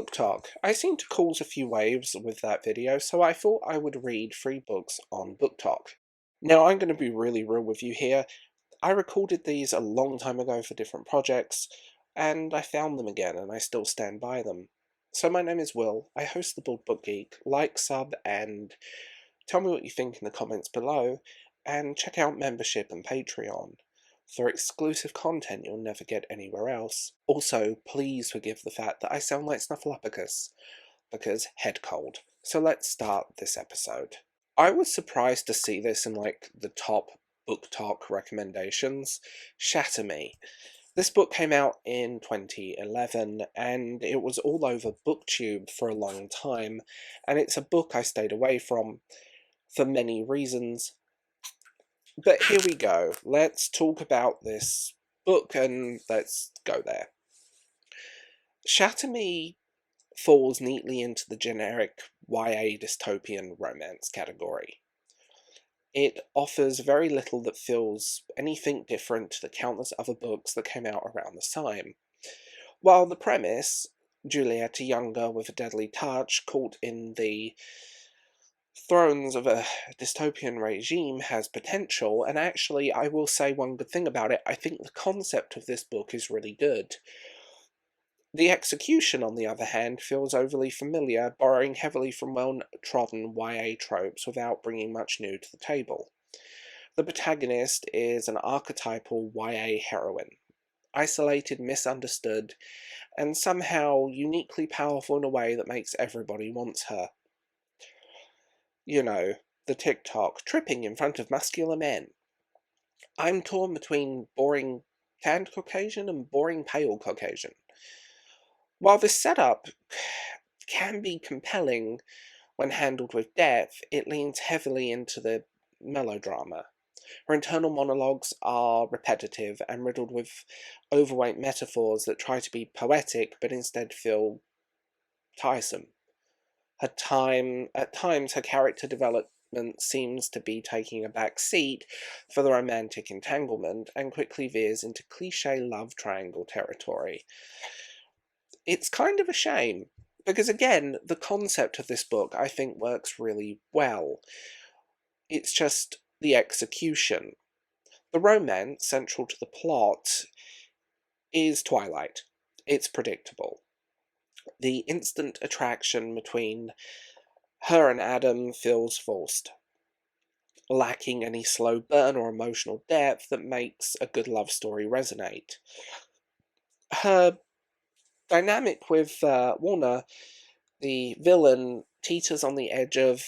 BookTok. I seem to cause a few waves with that video, so I thought I would read 3 books on BookTok. Now, I'm going to be really real with you here. I recorded these a long time ago for different projects, and I found them again, and I still stand by them. So my name is Will, I host the Book Geek. Like, sub, and tell me what you think in the comments below, and check out membership and Patreon for exclusive content you'll never get anywhere else. Also, please forgive the fact that I sound like Snuffleupagus, because head cold. So let's start this episode. I was surprised to see this in the top BookTok recommendations. Shatter Me. This book came out in 2011 and it was all over BookTube for a long time, and it's a book I stayed away from for many reasons. But here we go. Let's talk about this book and let's go there. Shatter Me falls neatly into the generic YA dystopian romance category. It offers very little that feels anything different to the countless other books that came out around the time. While the premise, Juliet, a young girl with a deadly touch, caught in the thrones of a dystopian regime, has potential, and actually I will say one good thing about it: I think the concept of this book is really good. The execution, on the other hand, feels overly familiar, borrowing heavily from well-trodden YA tropes without bringing much new to the table. The protagonist is an archetypal YA heroine, isolated, misunderstood, and somehow uniquely powerful in a way that makes everybody want her. You know, the TikTok, tripping in front of muscular men. I'm torn between boring tanned Caucasian and boring pale Caucasian. While this setup can be compelling when handled with depth, it leans heavily into the melodrama. Her internal monologues are repetitive and riddled with overweight metaphors that try to be poetic but instead feel tiresome. At times, her character development seems to be taking a back seat for the romantic entanglement and quickly veers into cliché love triangle territory. It's kind of a shame, because again, the concept of this book I think works really well. It's just the execution. The romance central to the plot is Twilight. It's predictable. The instant attraction between her and Adam feels forced, lacking any slow burn or emotional depth that makes a good love story resonate. Her dynamic with Warner, the villain, teeters on the edge of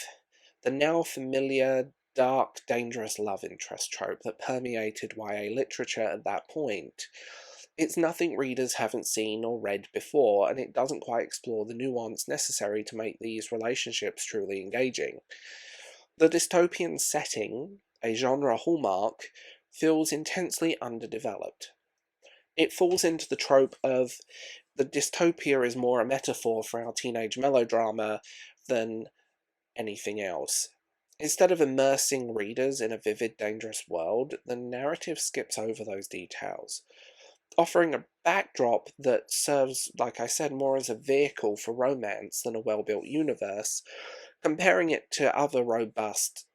the now familiar, dark, dangerous love interest trope that permeated YA literature at that point. It's nothing readers haven't seen or read before, and it doesn't quite explore the nuance necessary to make these relationships truly engaging. The dystopian setting, a genre hallmark, feels intensely underdeveloped. It falls into the trope of the dystopia is more a metaphor for our teenage melodrama than anything else. Instead of immersing readers in a vivid, dangerous world, the narrative skips over those details, offering a backdrop that serves, like I said, more as a vehicle for romance than a well-built universe, comparing it to other robust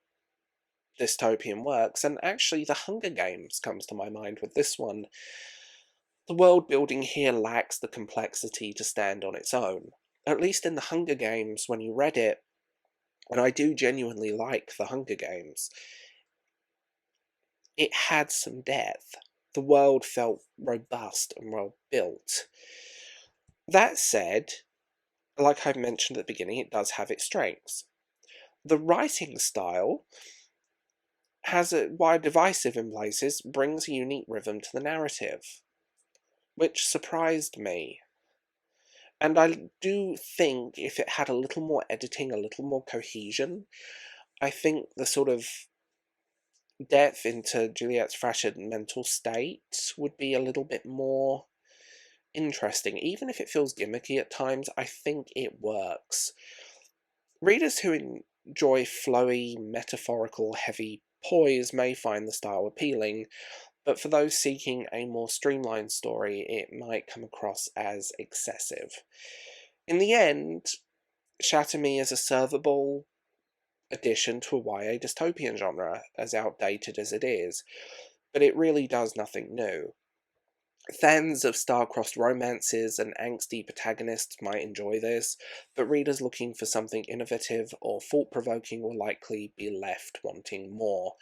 dystopian works. And actually, The Hunger Games comes to my mind with this one. The world building here lacks the complexity to stand on its own. At least in The Hunger Games, when you read it, and I do genuinely like The Hunger Games, it had some depth. The world felt robust and well built. That said, like I mentioned at the beginning, it does have its strengths. The writing style while divisive in places, brings a unique rhythm to the narrative, which surprised me. And I do think if it had a little more editing, a little more cohesion, I think the sort of depth into Juliet's fractured mental state would be a little bit more interesting. Even if it feels gimmicky at times, I think it works. Readers who enjoy flowy, metaphorical, heavy poise may find the style appealing, but for those seeking a more streamlined story, it might come across as excessive. In the end, Shatter Me is a servable addition to a YA dystopian genre, as outdated as it is, but it really does nothing new. Fans of star-crossed romances and angsty protagonists might enjoy this, but readers looking for something innovative or thought-provoking will likely be left wanting more.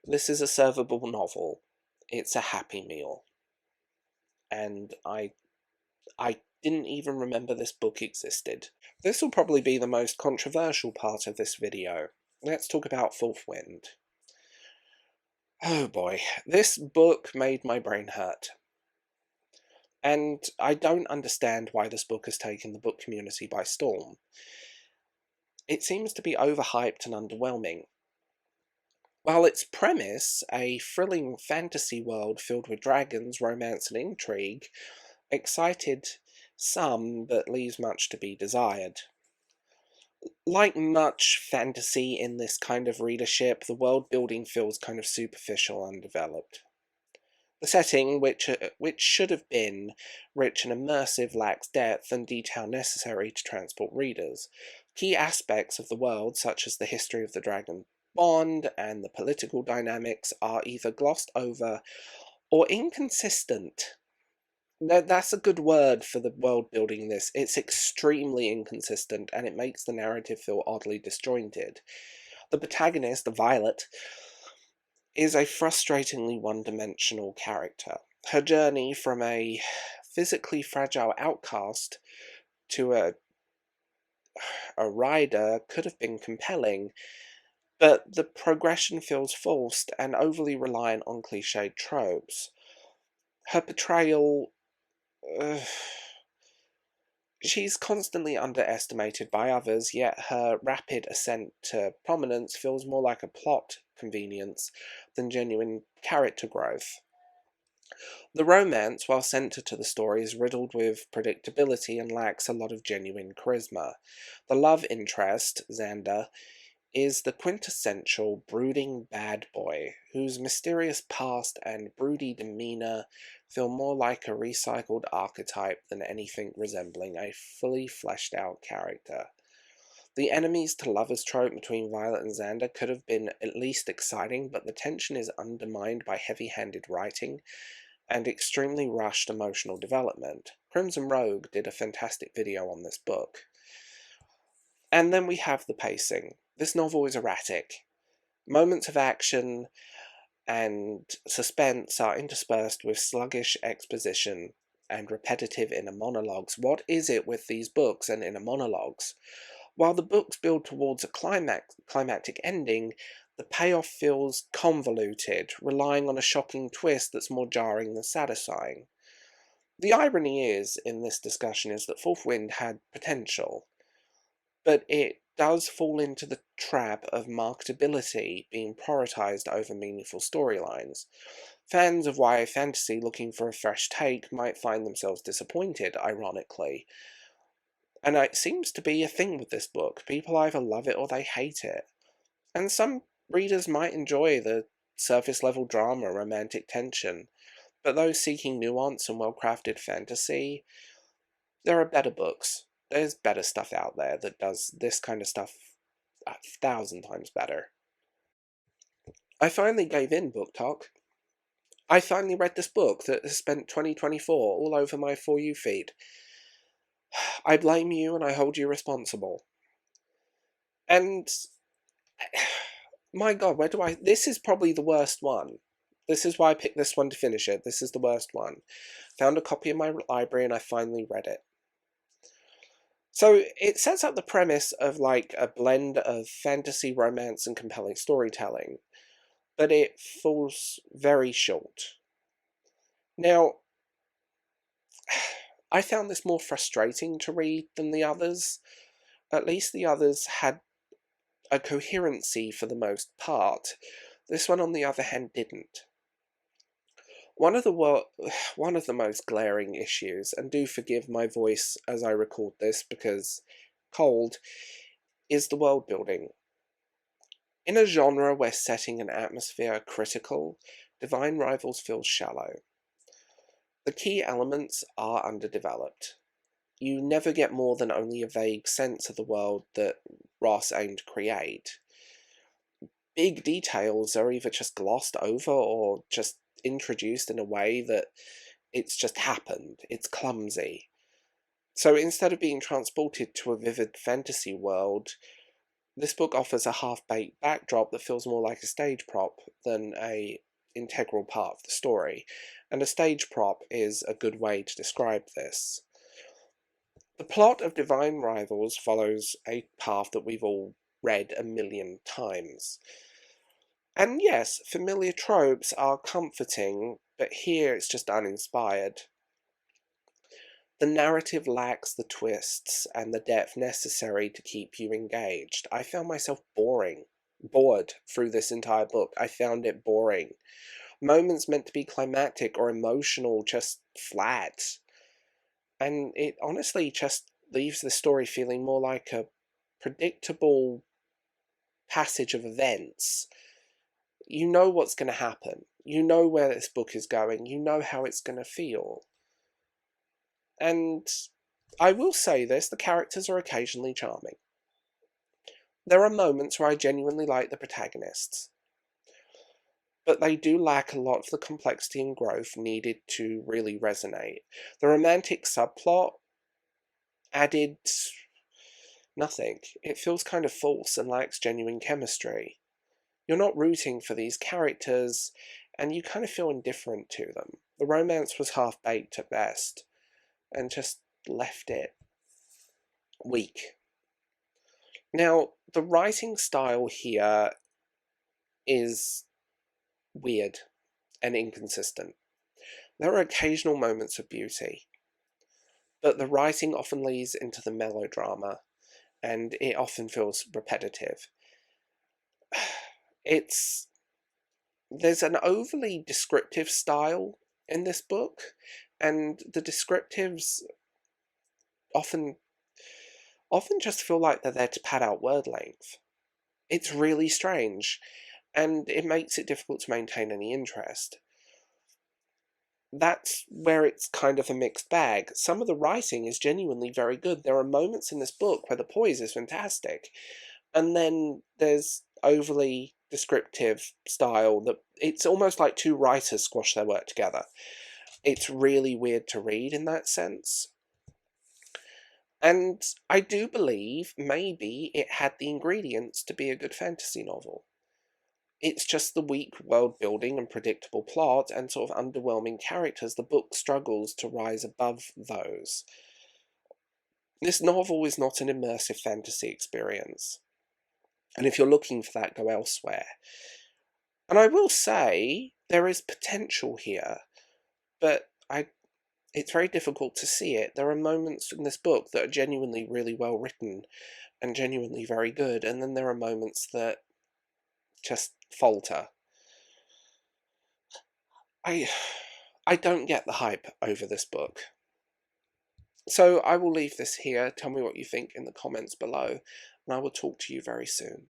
This is a servable novel. It's a happy meal. And I didn't even remember this book existed. This will probably be the most controversial part of this video. Let's talk about Fourth Wind. Oh boy, this book made my brain hurt. And I don't understand why this book has taken the book community by storm. It seems to be overhyped and underwhelming. While its premise, a thrilling fantasy world filled with dragons, romance and intrigue, excited some but leaves much to be desired. Like much fantasy in this kind of readership, the world building feels kind of superficial and undeveloped. The setting, which should have been rich and immersive, lacks depth and detail necessary to transport readers. Key aspects of the world, such as the history of the dragon bond and the political dynamics, are either glossed over or inconsistent. That's a good word for the world building this. It's extremely inconsistent, and it makes the narrative feel oddly disjointed. The protagonist, Violet, is a frustratingly one-dimensional character. Her journey from a physically fragile outcast to a rider could have been compelling, but the progression feels forced and overly reliant on cliched tropes. Her portrayal... she's constantly underestimated by others, yet her rapid ascent to prominence feels more like a plot convenience than genuine character growth. The romance, while centred to the story, is riddled with predictability and lacks a lot of genuine charisma. The love interest, Xander, is the quintessential brooding bad boy, whose mysterious past and broody demeanour feel more like a recycled archetype than anything resembling a fully fleshed out character. The enemies to lovers trope between Violet and Xander could have been at least exciting, but the tension is undermined by heavy-handed writing and extremely rushed emotional development. Crimson Rogue did a fantastic video on this book. And then we have the pacing. This novel is erratic. Moments of action and suspense are interspersed with sluggish exposition and repetitive inner monologues. What is it with these books and inner monologues? While the books build towards a climactic ending, the payoff feels convoluted, relying on a shocking twist that's more jarring than satisfying. The irony in this discussion is that Fourth Wind had potential, but it does fall into the trap of marketability being prioritized over meaningful storylines. Fans of YA fantasy looking for a fresh take might find themselves disappointed, ironically. And it seems to be a thing with this book. People either love it or they hate it. And some readers might enjoy the surface-level drama, romantic tension, but those seeking nuance and well-crafted fantasy, there are better books. There's better stuff out there that does this kind of stuff 1,000 times better. I finally gave in, BookTok. I finally read this book that has spent 2024 all over my For You feed. I blame you and I hold you responsible. And my god, this is probably the worst one. This is why I picked this one to finish it. This is the worst one. Found a copy in my library and I finally read it. So it sets up the premise of like a blend of fantasy, romance, and compelling storytelling, but it falls very short. Now, I found this more frustrating to read than the others. At least the others had a coherency for the most part. This one, on the other hand, didn't. One of the most glaring issues, and do forgive my voice as I record this because cold, is the world building. In a genre where setting and atmosphere are critical, Divine Rivals feels shallow. The key elements are underdeveloped. you never get more than only a vague sense of the world that Ross aimed to create. Big details are either just glossed over or just introduced in a way that it's just happened. It's clumsy. So instead of being transported to a vivid fantasy world, this book offers a half-baked backdrop that feels more like a stage prop than a integral part of the story, and a stage prop is a good way to describe this. The plot of Divine Rivals follows a path that we've all read a million times. And yes, familiar tropes are comforting, but here it's just uninspired. The narrative lacks the twists and the depth necessary to keep you engaged. I found myself bored through this entire book. I found it boring. Moments meant to be climactic or emotional just flat. And it honestly just leaves the story feeling more like a predictable passage of events. You know what's going to happen. You know where this book is going. You know how it's going to feel. And I will say this, the characters are occasionally charming. There are moments where I genuinely like the protagonists, but they do lack a lot of the complexity and growth needed to really resonate. The romantic subplot added nothing. It feels kind of false and lacks genuine chemistry. You're not rooting for these characters, and you kind of feel indifferent to them. The romance was half-baked at best, and just left it weak. Now, the writing style here is weird and inconsistent. There are occasional moments of beauty, but the writing often leads into the melodrama, and it often feels repetitive. There's an overly descriptive style in this book, and the descriptives often just feel like they're there to pad out word length. It's really strange, and it makes it difficult to maintain any interest. That's where it's kind of a mixed bag. Some of the writing is genuinely very good. There are moments in this book where the poise is fantastic, and then there's overly descriptive style that it's almost like two writers squash their work together. It's really weird to read in that sense. And I do believe maybe it had the ingredients to be a good fantasy novel. It's just the weak world building and predictable plot and sort of underwhelming characters the book struggles to rise above those. This novel is not an immersive fantasy experience. And if you're looking for that, go elsewhere. And I will say, there is potential here, but it's very difficult to see it. There are moments in this book that are genuinely really well written and genuinely very good, and then there are moments that just falter. I don't get the hype over this book. So I will leave this here. Tell me what you think in the comments below, and I will talk to you very soon.